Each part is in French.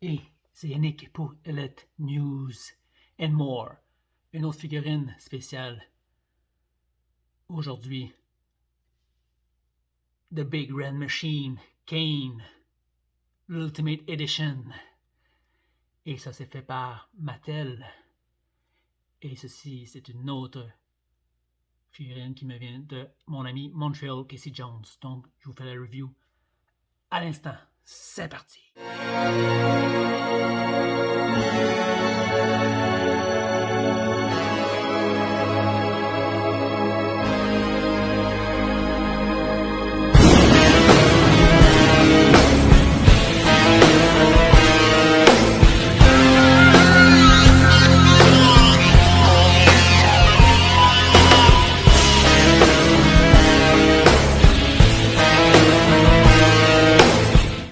Et c'est Yannick pour Elite News and More. Une autre figurine spéciale. Aujourd'hui, The Big Red Machine, Kane, l'Ultimate Edition. Et ça s'est fait par Mattel. Et ceci, c'est une autre figurine qui me vient de mon ami Montreal Casey Jones. Donc, je vous fais la review à l'instant. C'est parti!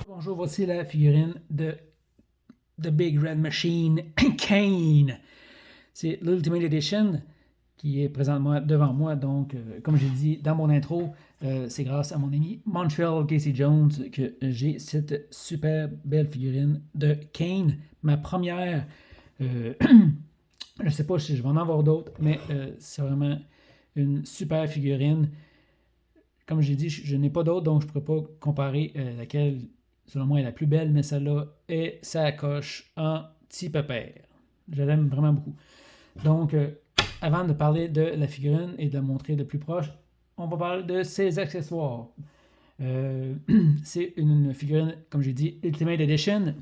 Bonjour, voici la figurine de The Big Red Machine, Kane. C'est l'Ultimate Edition qui est présentement devant moi. Donc, comme j'ai dit dans mon intro, c'est grâce à mon ami Montreal Casey Jones que j'ai cette super belle figurine de Kane. Ma première, je ne sais pas si je vais en avoir d'autres, mais c'est vraiment une super figurine. Comme j'ai dit, je n'ai pas d'autres, donc je ne pourrais pas comparer laquelle, selon moi, est la plus belle, mais celle-là est sa coche en petit pépère. Je l'aime vraiment beaucoup. Donc, avant de parler de la figurine et de la montrer de plus proche, on va parler de ses accessoires. C'est une figurine, comme j'ai dit, Ultimate Edition.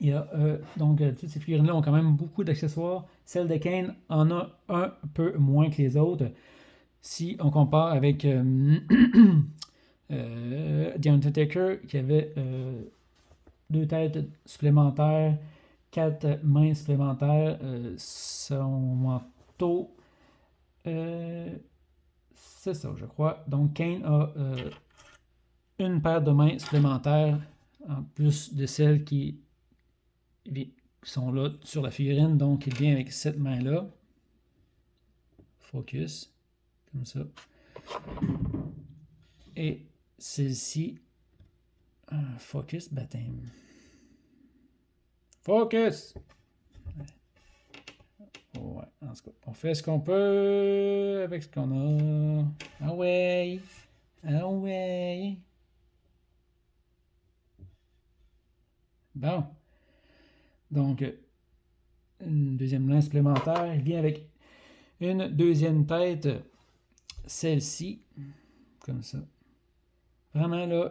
Il y a, donc, toutes ces figurines-là ont quand même beaucoup d'accessoires. Celle de Kane en a un peu moins que les autres. Si on compare avec The Undertaker, qui avait 2 têtes supplémentaires, 4 mains supplémentaires, son manteau, c'est ça, je crois. Donc, Kane a une paire de mains supplémentaires, en plus de celles qui sont là sur la figurine. Donc, il vient avec cette main-là. Focus. Comme ça. Et celle-ci, focus, baptême. Focus! Ouais, en tout cas, on fait ce qu'on peut avec ce qu'on a. Ah ouais! Ah ouais! Bon. Donc, une deuxième main supplémentaire. Il vient avec une deuxième tête. Celle-ci, comme ça. Vraiment, là,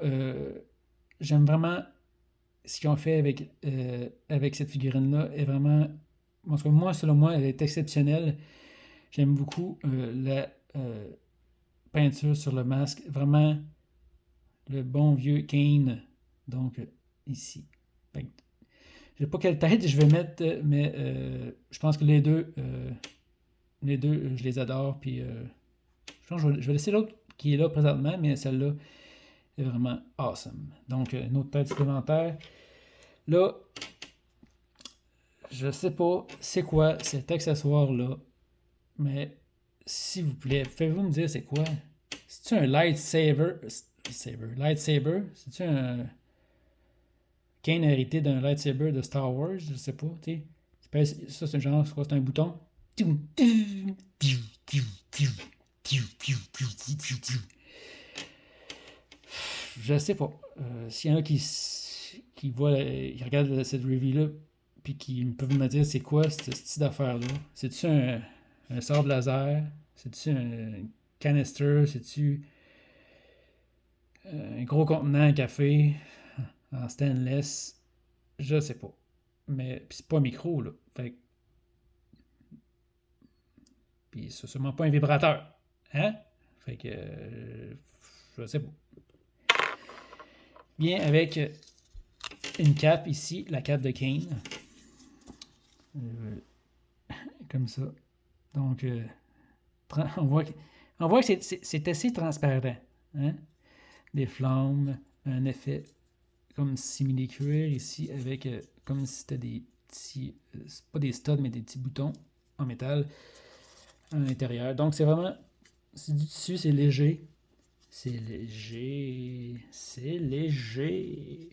j'aime vraiment ce qu'ils ont fait avec cette figurine-là. Est vraiment, parce que moi, selon moi, elle est exceptionnelle. J'aime beaucoup la peinture sur le masque. Vraiment, le bon vieux Kane. Donc, ici. Je ne sais pas quelle tête je vais mettre, mais je pense que les deux, je les adore. Puis, je pense que je vais laisser l'autre qui est là présentement, mais celle-là est vraiment awesome. Donc, une autre tête supplémentaire. Là, je sais pas c'est quoi cet accessoire-là, mais s'il vous plaît, faites-vous me dire c'est quoi? C'est-tu un lightsaber? Lightsaber? C'est-tu un Kane hérité d'un lightsaber de Star Wars? Je sais pas, tu sais. Ça, c'est genre, c'est un bouton. Je sais pas. S'il y en a qui voient, qui regardent cette review-là, puis qui peuvent me dire c'est quoi ce style d'affaire-là. C'est-tu un sable laser? C'est-tu un canister? C'est-tu un gros contenant à café en stainless? Je sais pas. Mais c'est pas un micro, là. Fait puis c'est sûrement pas un vibrateur. Hein? Fait que je sais pas. Bien avec une cape ici, la cape de Kane. Comme ça. Donc, on voit que c'est assez transparent. Hein? Des flammes, un effet comme simili-cuir ici avec comme si c'était des petits, c'est pas des studs, mais des petits boutons en métal à l'intérieur. Donc, c'est vraiment, c'est du tissu, c'est léger. C'est léger.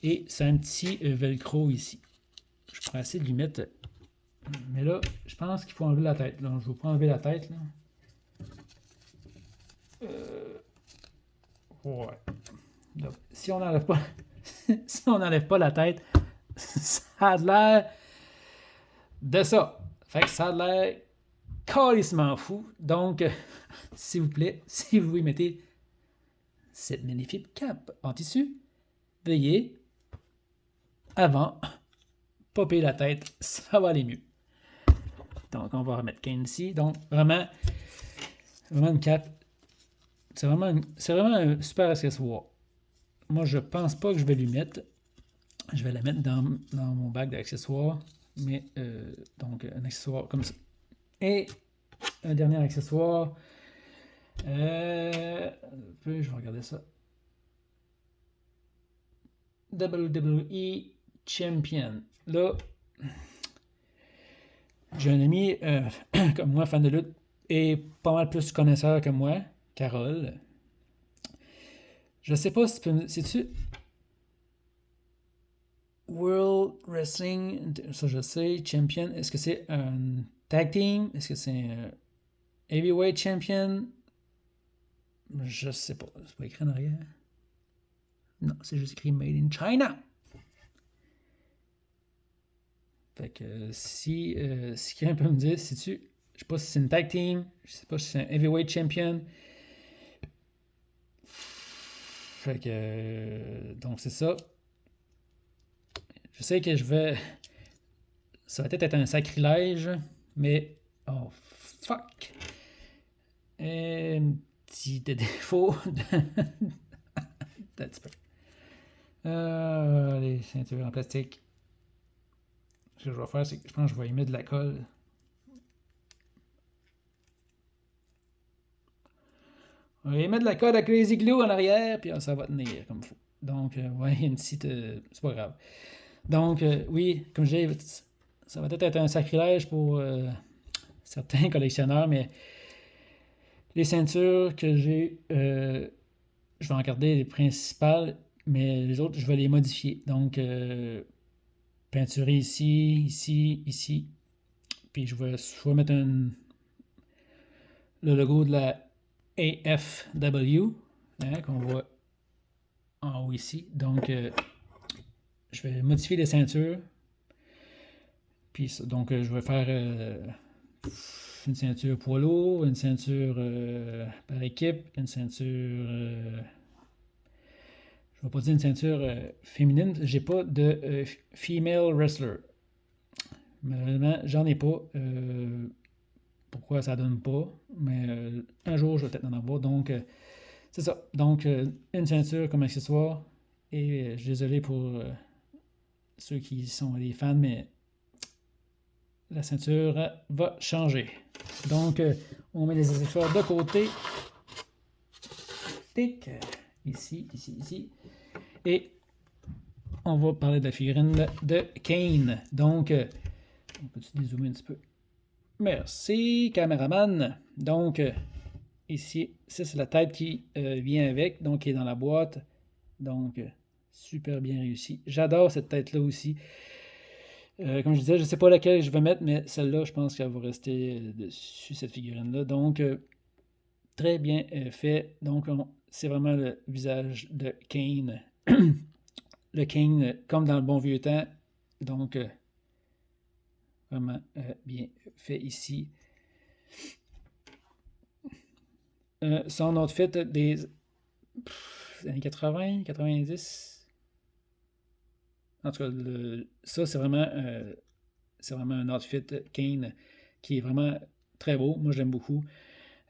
Et c'est un petit velcro ici. Je pourrais essayer de lui mettre... Mais là, je pense qu'il faut enlever la tête. Là, je ne vais pas enlever la tête. Là. Ouais. Donc, si on n'enlève pas... si on n'enlève pas la tête, ça a l'air de ça. Fait que ça a l'air carrément fou. Donc, s'il vous plaît, si vous y mettez cette magnifique cape en tissu, veuillez, avant, popper la tête, ça va aller mieux. Donc, on va remettre Kane ici. Donc, vraiment une cape. C'est vraiment un super accessoire. Moi, je pense pas que je vais lui mettre. Je vais la mettre dans mon bac d'accessoires. Mais, donc, un accessoire comme ça. Et un dernier accessoire. Je vais regarder ça. WWE Champion. Là, j'ai un ami comme moi, fan de lutte, et pas mal plus connaisseur que moi, Carole. Je sais pas si tu peux... C'est-tu World Wrestling, ça je sais, Champion, est-ce que c'est un tag team? Est-ce que c'est un heavyweight champion? Je sais pas. C'est pas écrit en arrière. Non, c'est juste écrit Made in China. Fait que si quelqu'un peut me dire, je sais pas si c'est une tag team, je sais pas si c'est un heavyweight champion. Fait que donc c'est ça. Je sais que ça va peut-être être un sacrilège, mais oh fuck. Un petit défaut un petit peu. Les ceintures en plastique. Ce que je vais faire, c'est que je pense que je vais y mettre de la colle. On va y mettre de la colle à Crazy Glue en arrière, puis ça va tenir comme il faut. Donc, ouais, il y a une petite... c'est pas grave. Donc, oui, comme je dis, ça va peut-être être un sacrilège pour certains collectionneurs, mais les ceintures que j'ai, je vais en garder les principales, mais les autres, je vais les modifier. Donc, peinturer ici, ici, ici. Puis je vais soit mettre le logo de la AFW, hein, qu'on voit en haut ici. Donc, je vais modifier les ceintures. Puis, donc, je vais faire une ceinture poids lourd, une ceinture par équipe, une ceinture... je vais pas dire une ceinture féminine. J'ai pas de female wrestler. Malheureusement, j'en ai pas. Pourquoi ça donne pas? Mais un jour, je vais peut-être en avoir. Donc, c'est ça. Donc, une ceinture comme accessoire. Et je suis désolé pour ceux qui sont des fans, mais la ceinture va changer. Donc, on met les accessoires de côté. Tic. Ici, ici, ici. Et on va parler de la figurine de Kane. Donc, on peut-tu dézoomer un petit peu? Merci, caméraman. Donc, ici, ça c'est la tête qui vient avec, donc qui est dans la boîte. Donc, super bien réussi. J'adore cette tête-là aussi. Comme je disais, je ne sais pas laquelle je vais mettre, mais celle-là, je pense qu'elle va rester dessus, cette figurine-là. Donc, très bien fait. Donc, c'est vraiment le visage de Kane. Le Kane, comme dans le bon vieux temps. Donc, vraiment bien fait ici. Son outfit des années 80, 90. En tout cas, ça, c'est vraiment un outfit Kane qui est vraiment très beau. Moi, j'aime beaucoup.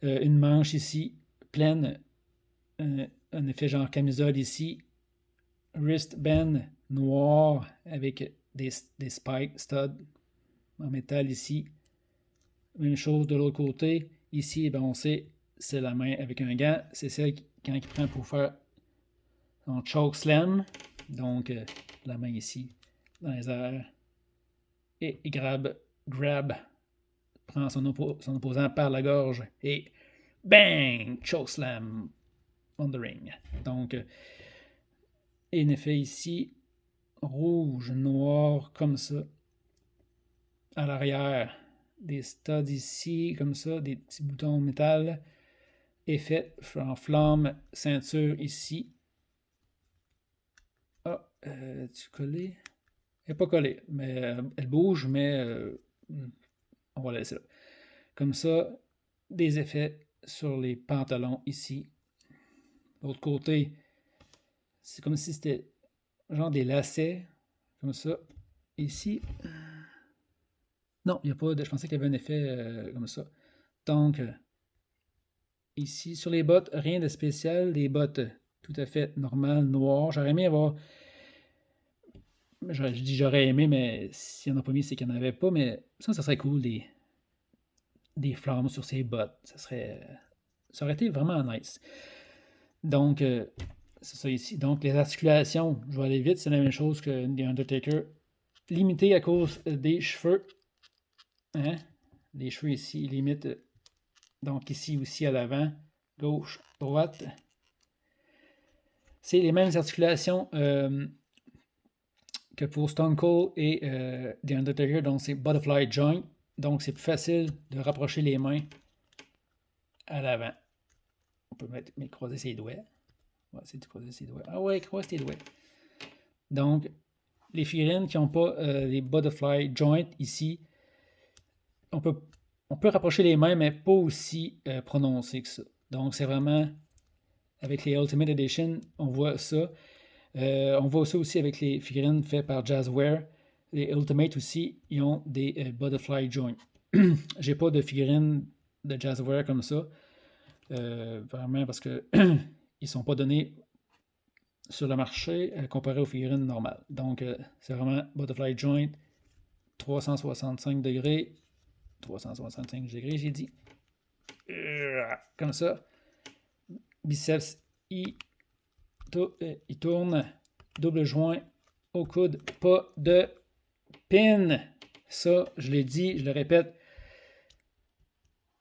Une manche ici, pleine. Un effet genre camisole ici. Wristband noir avec des spikes, studs en métal ici. Même chose de l'autre côté. Ici, ben, on sait, c'est la main avec un gant. C'est celle quand il prend pour faire son choke slam. Donc, la main ici, dans les airs. Et il grab, prend son opposant par la gorge et bang! Choke slam on the ring. Donc, en effet, ici, rouge, noir, comme ça. À l'arrière, des studs ici, comme ça, des petits boutons de métal. Effet en flamme, ceinture ici. Ah, tu collé? Elle n'est pas collée, mais elle bouge, mais on va la laisser là. Comme ça, des effets sur les pantalons ici. L'autre côté, c'est comme si c'était genre des lacets, comme ça. Ici, non, il n'y a pas de. Je pensais qu'il y avait un effet comme ça. Donc, ici, sur les bottes, rien de spécial. Des bottes tout à fait normales, noires. J'aurais aimé avoir. Je dis j'aurais aimé, mais s'il n'y en a pas mis, c'est qu'il n'y en avait pas. Mais ça serait cool, des flammes sur ses bottes. Ça aurait été vraiment nice. Donc, c'est ça ici. Donc, les articulations, je vais aller vite, c'est la même chose que The Undertaker. Limité à cause des cheveux. Hein? Les cheveux ici, limite. Donc, ici aussi à l'avant. Gauche, droite. C'est les mêmes articulations que pour Stone Cold et The Undertaker. Donc, c'est Butterfly Joint. Donc, c'est plus facile de rapprocher les mains à l'avant. On peut croiser ses doigts. On va essayer de croiser ses doigts. Ah ouais, croise tes doigts. Donc, les figurines qui n'ont pas les Butterfly Joint ici, on peut rapprocher les mains, mais pas aussi prononcé que ça. Donc, c'est vraiment, avec les Ultimate Edition, on voit ça. On voit ça aussi avec les figurines faites par Jazzware. Les Ultimate aussi, ils ont des Butterfly Joint. J'ai pas de figurines de Jazzware comme ça. Vraiment parce que ils sont pas donnés sur le marché comparé aux figurines normales. Donc, c'est vraiment Butterfly Joint, 365 degrés. 365 degrés, j'ai dit. Comme ça. Biceps, il tourne. Double joint au coude. Pas de pin. Ça, je l'ai dit, je le répète.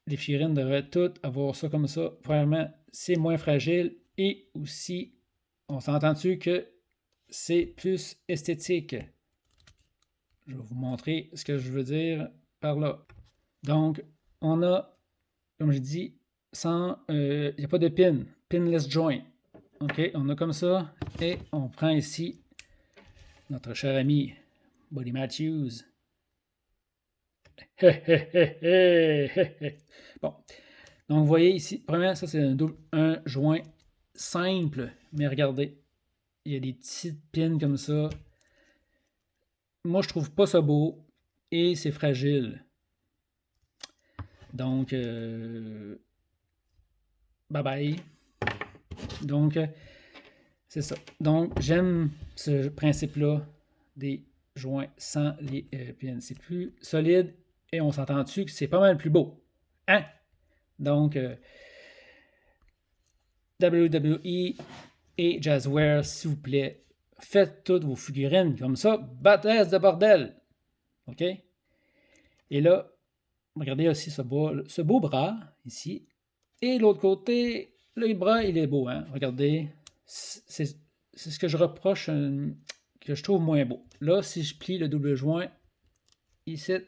Les figurines devraient toutes avoir ça comme ça. Premièrement, c'est moins fragile. Et aussi, on s'entend-tu que c'est plus esthétique. Je vais vous montrer ce que je veux dire par là. Donc, on a, comme je dis, il n'y a pas de pin. Pinless joint. OK, on a comme ça. Et on prend ici notre cher ami Buddy Matthews. Bon. Donc, vous voyez ici, premièrement, ça c'est un joint simple. Mais regardez, il y a des petites pins comme ça. Moi, je trouve pas ça beau. Et c'est fragile. Donc, bye bye. Donc, c'est ça. Donc, j'aime ce principe-là des joints sans les pins. C'est plus solide et on s'entend-tu que c'est pas mal plus beau. Hein? Donc, WWE et Jazzware, s'il vous plaît, faites toutes vos figurines comme ça. Baptême de bordel. OK? Et là, regardez aussi ce beau bras ici. Et l'autre côté, le bras, il est beau. Hein? Regardez. C'est ce que je reproche, que je trouve moins beau. Là, si je plie le double joint, ici.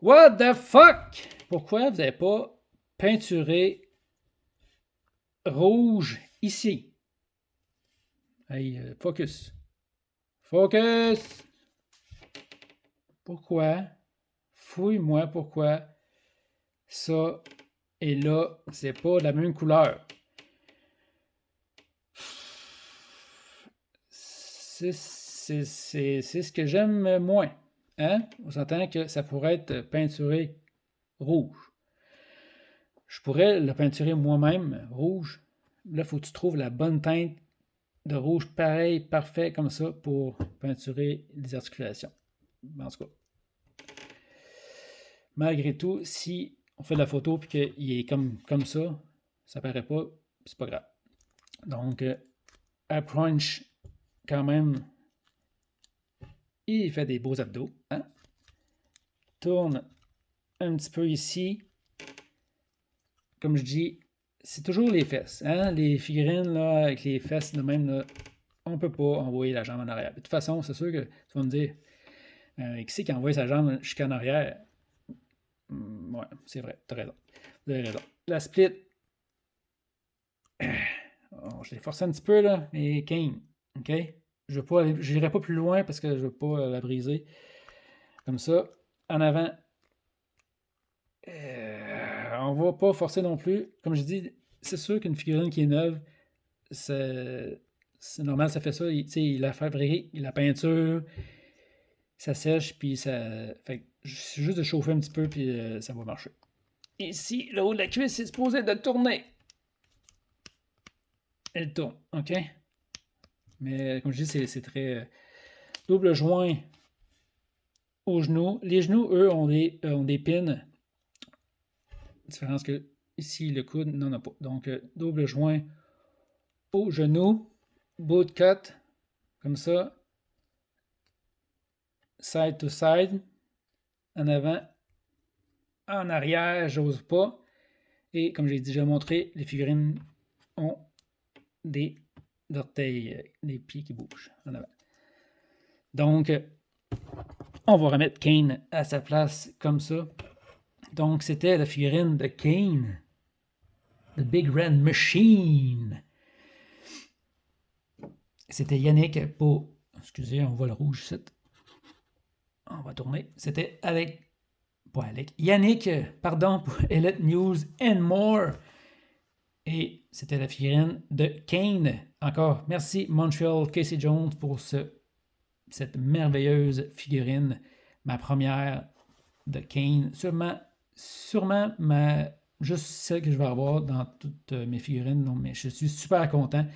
What the fuck? Pourquoi vous n'avez pas peinturé rouge ici? Hey, focus. Focus! Pourquoi? Fouille-moi pourquoi ça et là, c'est pas la même couleur. C'est ce que j'aime moins. Hein? On s'entend que ça pourrait être peinturé rouge. Je pourrais le peinturer moi-même rouge. Là, il faut que tu trouves la bonne teinte de rouge pareil, parfait comme ça pour peinturer les articulations. En tout cas, malgré tout, si on fait de la photo et qu'il est comme ça, ça paraît pas, c'est pas grave. Donc, approach quand même, il fait des beaux abdos. Hein? Tourne un petit peu ici. Comme je dis, c'est toujours les fesses. Hein? Les figurines là, avec les fesses de même, là, on ne peut pas envoyer la jambe en arrière. De toute façon, c'est sûr que tu vas me dire, qui c'est qui envoie sa jambe jusqu'en arrière? Ouais, c'est vrai, tu as raison. Vous avez raison. La split, je l'ai forcé un petit peu, là, mais Kane, OK? Je n'irai pas plus loin parce que je ne veux pas la briser. Comme ça, en avant. On va pas forcer non plus. Comme je dis, c'est sûr qu'une figurine qui est neuve, c'est normal, ça fait ça. Il a fabriqué, il a peinture, ça sèche, puis ça. Fait c'est juste de chauffer un petit peu, puis ça va marcher. Ici, le haut de la cuisse, c'est supposé de tourner. Elle tourne, OK? Mais comme je dis, c'est très double joint aux genoux. Les genoux, eux, ont des pins. Différence que ici, le coude n'en a pas. Donc, double joint au genou, boot cut, comme ça, side to side, en avant, en arrière, j'ose pas. Et comme j'ai déjà montré, les figurines ont des orteils, des pieds qui bougent en avant. Donc, on va remettre Kane à sa place comme ça. Donc, c'était la figurine de Kane, The Big Red Machine. C'était Yannick pour... Excusez, on voit le rouge ici. On va tourner. C'était Yannick, pardon, pour Elite News and More. Et c'était la figurine de Kane. Encore, merci Montreal Casey Jones pour cette merveilleuse figurine. Ma première de Kane. Sûrement juste celle que je vais avoir dans toutes mes figurines. Non, mais je suis super content.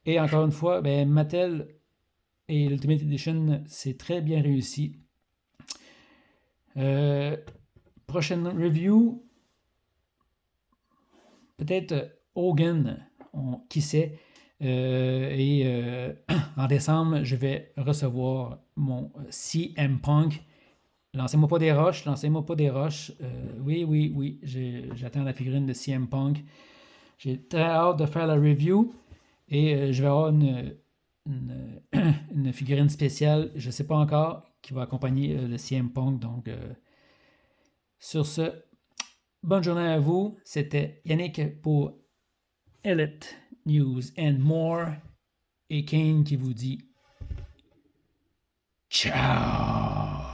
Et encore une fois, Mattel et l'Ultimate Edition, c'est très bien réussi. Prochaine review, peut-être Hogan, qui sait. En décembre, je vais recevoir mon CM Punk. Lancez-moi pas des roches. Oui, j'attends la figurine de CM Punk. J'ai très hâte de faire la review. Et je vais avoir une figurine spéciale, je ne sais pas encore, qui va accompagner le CM Punk. Donc, sur ce, bonne journée à vous. C'était Yannick pour Elite News and More. Et Kane qui vous dit ciao.